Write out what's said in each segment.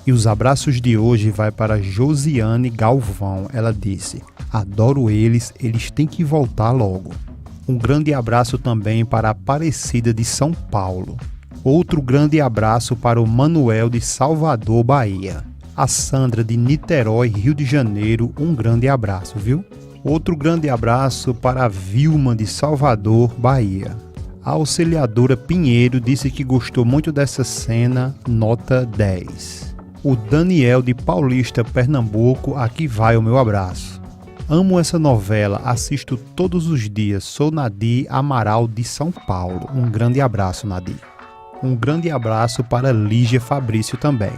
E os abraços de hoje vai para Josiane Galvão. Ela disse: adoro eles têm que voltar logo. Um grande abraço também para a Aparecida de São Paulo. Outro grande abraço para o Manuel de Salvador, Bahia. A Sandra de Niterói, Rio de Janeiro, um grande abraço, viu? Outro grande abraço para a Vilma de Salvador, Bahia. A auxiliadora Pinheiro disse que gostou muito dessa cena, nota 10. O Daniel de Paulista, Pernambuco, aqui vai o meu abraço. Amo essa novela, assisto todos os dias, sou Nadir Amaral de São Paulo. Um grande abraço, Nadir. Um grande abraço para Lígia Fabrício também.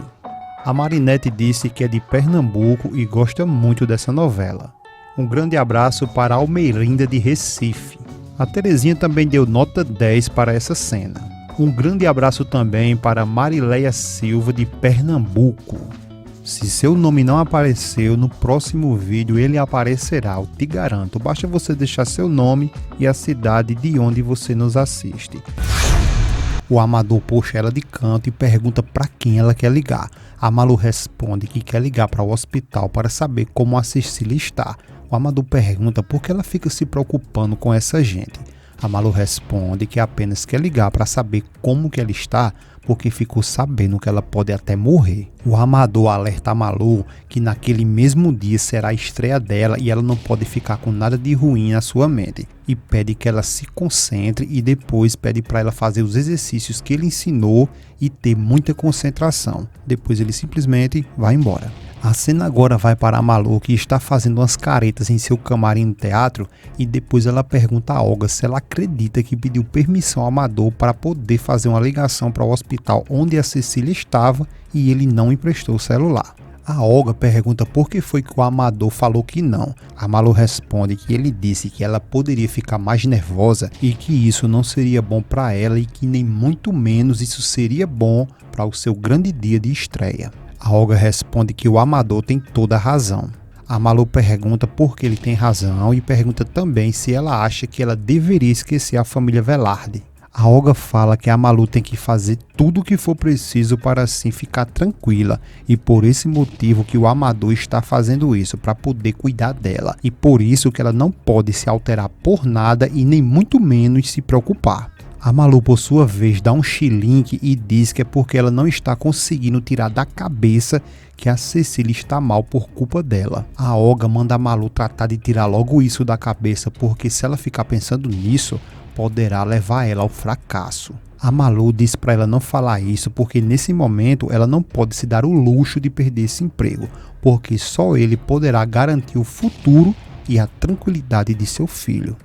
A Marinete disse que é de Pernambuco e gosta muito dessa novela. Um grande abraço para a Almeirinda de Recife. A Terezinha também deu nota 10 para essa cena. Um grande abraço também para Marileia Silva de Pernambuco. Se seu nome não apareceu, no próximo vídeo ele aparecerá, eu te garanto. Basta você deixar seu nome e a cidade de onde você nos assiste. O Amador puxa ela de canto e pergunta para quem ela quer ligar. A Malu responde que quer ligar para o hospital para saber como a Cecília está. O Amador pergunta por que ela fica se preocupando com essa gente. A Malu responde que apenas quer ligar para saber como que ela está, porque ficou sabendo que ela pode até morrer. O Amador alerta a Malu que naquele mesmo dia será a estreia dela e ela não pode ficar com nada de ruim na sua mente. E pede que ela se concentre e depois pede para ela fazer os exercícios que ele ensinou e ter muita concentração. Depois ele simplesmente vai embora. A cena agora vai para a Malu, que está fazendo umas caretas em seu camarim no teatro, e depois ela pergunta a Olga se ela acredita que pediu permissão ao Amador para poder fazer uma ligação para o hospital onde a Cecília estava e ele não emprestou o celular. A Olga pergunta por que foi que o Amador falou que não. A Malu responde que ele disse que ela poderia ficar mais nervosa e que isso não seria bom para ela e que nem muito menos isso seria bom para o seu grande dia de estreia. A Olga responde que o Amador tem toda a razão. A Malu pergunta por que ele tem razão e pergunta também se ela acha que ela deveria esquecer a família Velarde. A Olga fala que a Malu tem que fazer tudo o que for preciso para assim ficar tranquila e por esse motivo que o Amador está fazendo isso, para poder cuidar dela, e por isso que ela não pode se alterar por nada e nem muito menos se preocupar. A Malu, por sua vez, dá um xilingue e diz que é porque ela não está conseguindo tirar da cabeça que a Cecília está mal por culpa dela. A Olga manda a Malu tratar de tirar logo isso da cabeça, porque se ela ficar pensando nisso, poderá levar ela ao fracasso. A Malu diz para ela não falar isso, porque nesse momento ela não pode se dar o luxo de perder esse emprego, porque só ele poderá garantir o futuro e a tranquilidade de seu filho.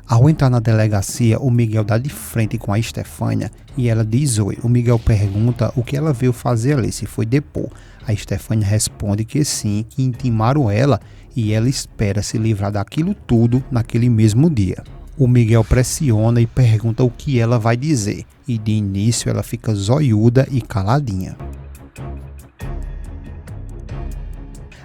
Ao entrar na delegacia, o Miguel dá de frente com a Estefânia e ela diz oi. O Miguel pergunta o que ela veio fazer ali, se foi depor. A Estefânia responde que sim, que intimaram ela e ela espera se livrar daquilo tudo naquele mesmo dia. O Miguel pressiona e pergunta o que ela vai dizer e de início ela fica zoiuda e caladinha.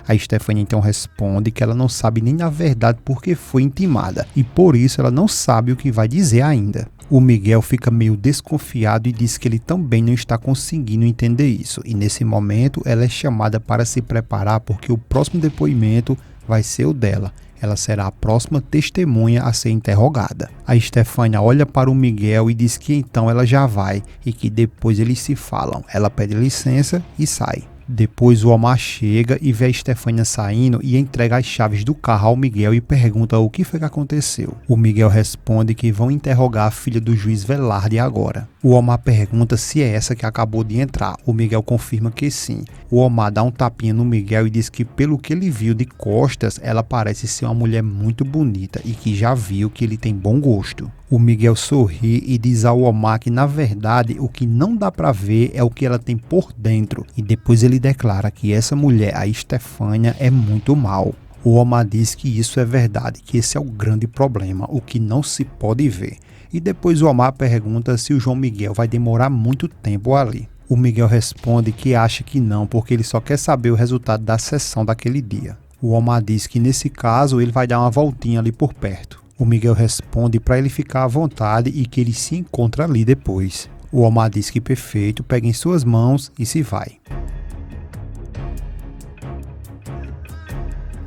A Estefânia então responde que ela não sabe nem na verdade por que foi intimada e por isso ela não sabe o que vai dizer ainda. O Miguel fica meio desconfiado e diz que ele também não está conseguindo entender isso, e nesse momento ela é chamada para se preparar porque o próximo depoimento vai ser o dela. Ela será a próxima testemunha a ser interrogada. A Estefânia olha para o Miguel e diz que então ela já vai e que depois eles se falam. Ela pede licença e sai. Depois o Omar chega e vê a Estefânia saindo e entrega as chaves do carro ao Miguel e pergunta o que foi que aconteceu. O Miguel responde que vão interrogar a filha do juiz Velarde agora. O Omar pergunta se é essa que acabou de entrar. O Miguel confirma que sim. O Omar dá um tapinha no Miguel e diz que pelo que ele viu de costas, ela parece ser uma mulher muito bonita e que já viu que ele tem bom gosto. O Miguel sorri e diz ao Omar que na verdade o que não dá para ver é o que ela tem por dentro, e depois ele declara que essa mulher, a Estefânia, é muito mal. O Omar diz que isso é verdade, que esse é o grande problema, o que não se pode ver. E depois o Omar pergunta se o João Miguel vai demorar muito tempo ali. O Miguel responde que acha que não, porque ele só quer saber o resultado da sessão daquele dia. O Omar diz que nesse caso ele vai dar uma voltinha ali por perto. O Miguel responde para ele ficar à vontade e que ele se encontra ali depois. O Omar diz que perfeito, pega em suas mãos e se vai.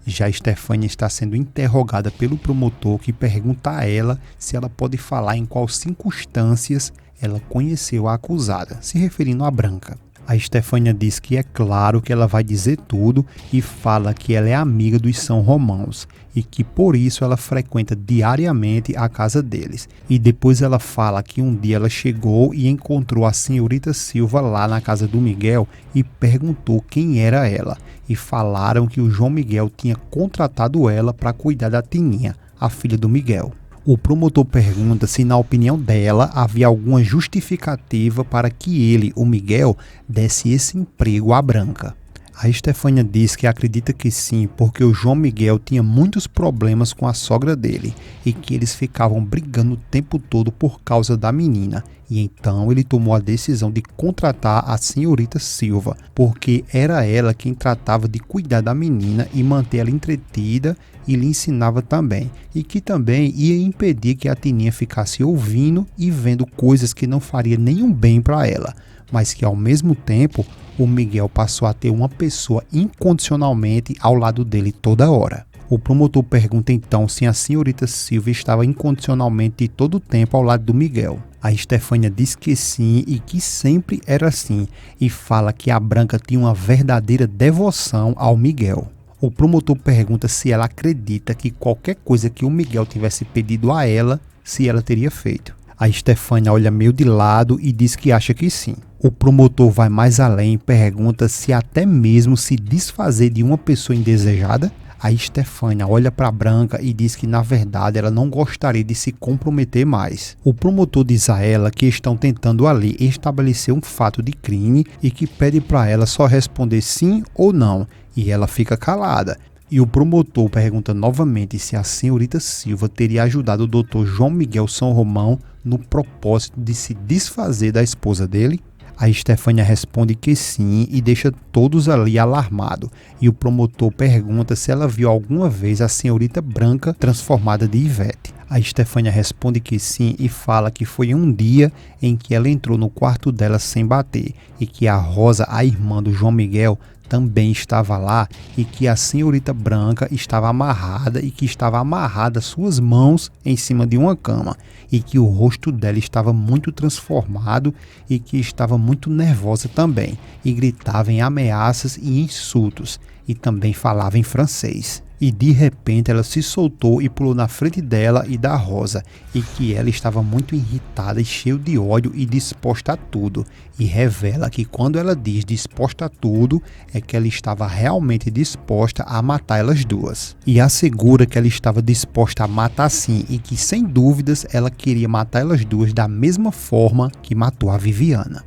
Já Estefânia está sendo interrogada pelo promotor, que pergunta a ela se ela pode falar em quais circunstâncias ela conheceu a acusada, se referindo à Branca. A Estefânia diz que é claro que ela vai dizer tudo e fala que ela é amiga dos São Romãos e que por isso ela frequenta diariamente a casa deles. E depois ela fala que um dia ela chegou e encontrou a senhorita Silva lá na casa do Miguel e perguntou quem era ela. E falaram que o João Miguel tinha contratado ela para cuidar da Tininha, a filha do Miguel. O promotor pergunta se, na opinião dela, havia alguma justificativa para que ele, o Miguel, desse esse emprego à Branca. A Estefânia diz que acredita que sim, porque o João Miguel tinha muitos problemas com a sogra dele e que eles ficavam brigando o tempo todo por causa da menina. E então ele tomou a decisão de contratar a senhorita Silva, porque era ela quem tratava de cuidar da menina e manter ela entretida e lhe ensinava também. E que também ia impedir que a Tininha ficasse ouvindo e vendo coisas que não faria nenhum bem para ela, mas que ao mesmo tempo o Miguel passou a ter uma pessoa incondicionalmente ao lado dele toda hora. O promotor pergunta então se a senhorita Silva estava incondicionalmente todo o tempo ao lado do Miguel. A Estefânia diz que sim e que sempre era assim, e fala que a Branca tinha uma verdadeira devoção ao Miguel. O promotor pergunta se ela acredita que qualquer coisa que o Miguel tivesse pedido a ela, se ela teria feito. A Estefânia olha meio de lado e diz que acha que sim. O promotor vai mais além e pergunta se até mesmo se desfazer de uma pessoa indesejada. A Estefânia olha para a Branca e diz que na verdade ela não gostaria de se comprometer mais. O promotor diz a ela que estão tentando ali estabelecer um fato de crime e que pede para ela só responder sim ou não, e ela fica calada. E o promotor pergunta novamente se a senhorita Silva teria ajudado o doutor João Miguel São Romão no propósito de se desfazer da esposa dele. A Estefânia responde que sim e deixa todos ali alarmados. E o promotor pergunta se ela viu alguma vez a senhorita Branca transformada de Ivete. A Estefânia responde que sim e fala que foi um dia em que ela entrou no quarto dela sem bater e que a Rosa, a irmã do João Miguel, também estava lá e que a senhorita Branca estava amarrada e que estava amarrada suas mãos em cima de uma cama e que o rosto dela estava muito transformado e que estava muito nervosa também e gritava em ameaças e insultos e também falava em francês. E de repente ela se soltou e pulou na frente dela e da Rosa, e que ela estava muito irritada e cheia de ódio e disposta a tudo, e revela que quando ela diz disposta a tudo, é que ela estava realmente disposta a matar elas duas. E assegura que ela estava disposta a matar sim, e que sem dúvidas ela queria matar elas duas da mesma forma que matou a Viviana.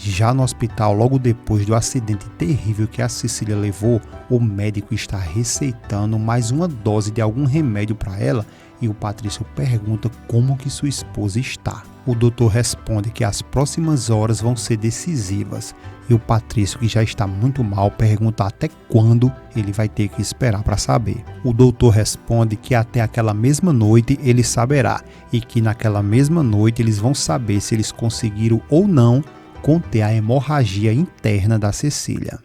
Já no hospital, logo depois do acidente terrível que a Cecília levou, o médico está receitando mais uma dose de algum remédio para ela e o Patrício pergunta como que sua esposa está. O doutor responde que as próximas horas vão ser decisivas e o Patrício, que já está muito mal, pergunta até quando ele vai ter que esperar para saber. O doutor responde que até aquela mesma noite ele saberá e que naquela mesma noite eles vão saber se eles conseguiram ou não conter a hemorragia interna da Cecília.